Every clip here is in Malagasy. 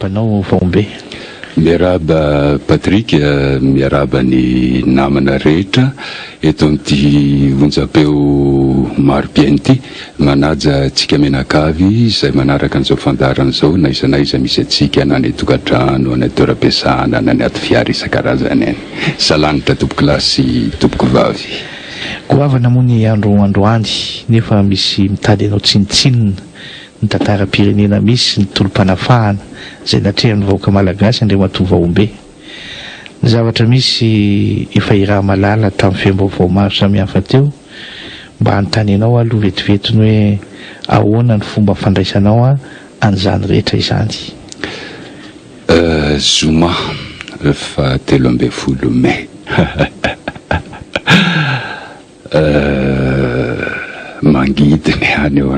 miarabanao Vaombe. Miaraba Patrick, miaraba ny namana rehetra eto amin'ity onjam-peo maro-piaina ity, manaja tsika menakavy izay manaraka an'izao fandarana izao na iza misy atsika na ny tokantrano na toeram-piasana na ny ato fiara isan-karazany any. Salanitra tompoko lahy sy tompoko vavy. Goavana moa ny androany nefa misy mitady anao tsinitsinina ny tantara-pirenena misy ny tolom-panafahana izay natrehan'ny vahoaka malagasy Andriamatoa Vaombe. Ny zavatra misy efa iraha malala tamin'ny fiam-baovao maro samihafa teo, mba hanontany anao aloha vetivetiny hoe ahoana ny fomba fandraisanao an'izany rehetra izany. Zoma fa 13 May mangidiny any ao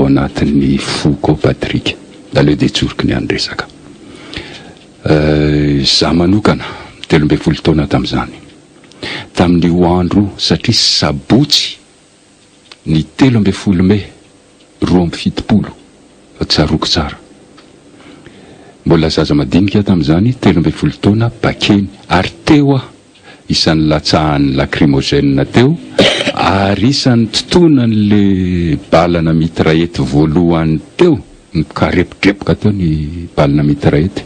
anatin'ny foko Patrick aleo dia tsoroko ny andresaka. Za manokana 13 taona tamin'izany, tamin'io andro satria sabotsy ny 13 May 2017 fa tsaroko tsara. Mbola zaza madinika tamin'izany 13 taona bakeny ary teo isan'ny latsahan'ny lacrymogène teo ary isan'ny totonan'le balana mitraillette voalohany teo mikarepokepoka teo ny balana mitraillette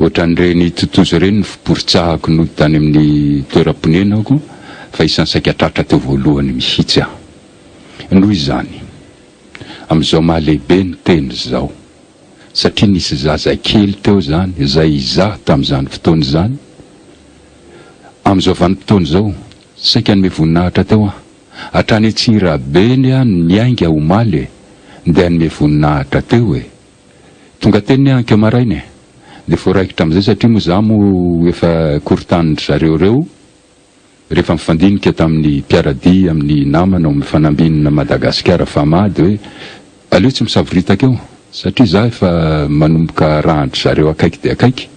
ohatran'ireny totozo ireny ny fiporitsahako no tany amin'ny toeram-ponenako fa isan'ny saikatratra teo voalohany mihitsy aho. Noho izany amin'izao mahalehibe ny teny zao satria nisy zaza kely teo zany izay izaho tamin'izany fotoana izany. Amin'izao vanim-potoana izao saika ny voninahitra teo hatrany Antsirabeny niainga omaly dia ny voninahitra teo tonga teny niainga maraina dia voaraikitra amin'izay satria moa za mo efa korotany zareo reo rehefa mifandinika tamin'ny mpiaradia amin'ny namana ao mifanambinina Madagasikara famady hoe aleo tsy misavoritaka eo satria za efa manomboka rahandry zareo akaiky dia akaiky.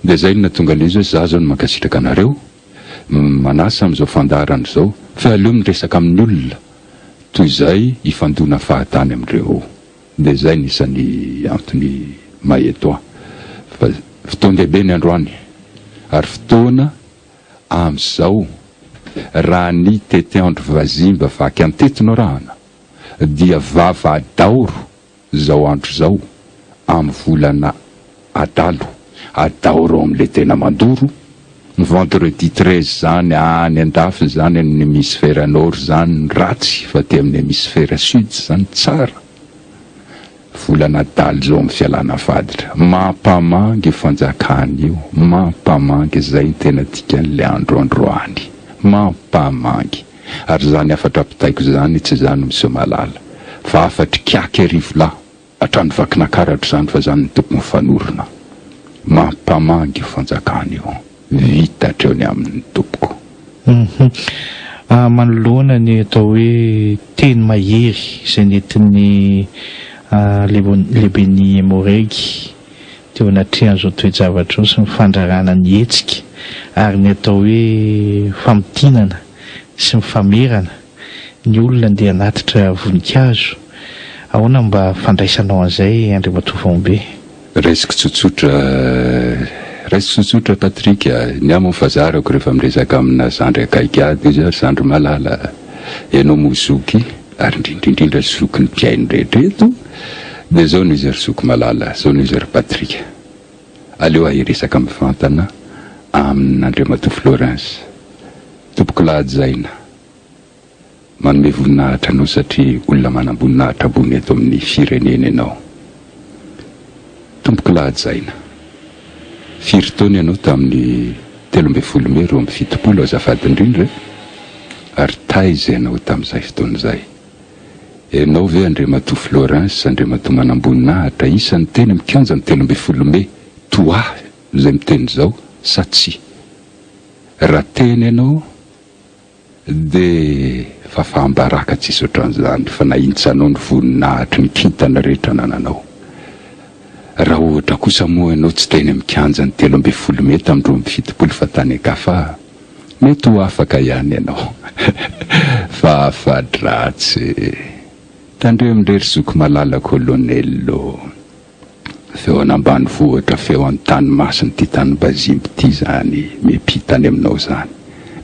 Dia zay no natonga an'izy hoe za zao no mankasitraka anareo manasa amin'izao fandarana izao fa aleo miresaka amin'ny olona toy izay ifandona fahatany amin'ireo. Dia zay nisan'ny antony mahetoa fa fotoana lehibe ny androany ary fotoana amin'izao raha ny tete andro vazimba vaky antetinao rahana dia vava adaoro zao andro zao amin'ny volana adaoro amin'le tena mandoro vendredi 13 zany any andafy zany amin'ny hémisphère nord zany ratsy fa te amin'ny hémisphère sud zany tsara. Volana adaly zao amin'ny fialana faditra mampamangy fanjakany io, mampamangy zay ny tena tikan'le androany mampamangy ary zany afatra pitaiko zany tsy zany misy malala fa afatry kiaky arivo lahy hatrany vakina karatra zany fa zany ny tompony fanorona mampamangy fanjakany io vita hatreo ny amin'ny tompoko. Manoloana ny atao hoe teny mahery izay nentin'ny Lebeni Moregy teo anatrehan'izao toe-javatra sy ny fandrarana ny hetsika ary ny atao hoe famotinana sy mifamerana ny olona ndeha anatitra voninkazo. Ahoana mba fandraisanao an'izay Andriamatoa Vaombe? Resiko tsotsotra Patrick, ny amony fazarako rehefa miresaka amina zandry akaiky ady izy zandry malala ianao mozoky ary indrindrindrindra zoky ny mpiaino rehetra eto dia zao no izy ry zoky malala, zao no izy ry Patrick. Aleo ahiresaka mivantana amin'Andriamatoa Florence tompoko lahajaina manome voninahitra anao satria olona manam-boninahitra ambony eto amin'ny firenena ianao. Tompoko lahajaina firy taona ianao tamin'ny 13 May 2017 azafady indrindra ary taiza ianao tamin'izay fotoana izay. Ianao ve Andriamatoa Florence Andriamatoa manam-boninahitra isan'ny tena mikanja ny 13 May toa izay miteny izao sa tsy? Raha teny ianao dia fa fahambaraka tsisy ohatran'izany fa nahintsanao ny voninahitra ny kintana rehetra nananao. Raha ohatra kosa moa ianao tsy teny mikanja ny 13 May tamin'ny 2017 fa tany akafa mety ho afaka ihany ianao fa afady ratsy tandreo amin'ireny zoky malala kolonello feo an'ambany vohitra feo any tany masiny ty tany bazimby ty zany mepitany aminao zany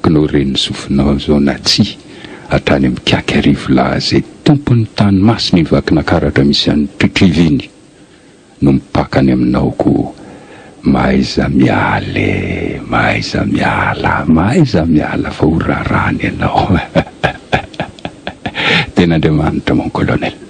ka no reny sofinao zao na tsy hatrany amin'ny kaky arivo lahy zay tompony tany masiny vakina karatra misy any tritriviny no mipakany aminao ko maiza miala fa ho rarany ianao ten'Andriamanitra mon colonel.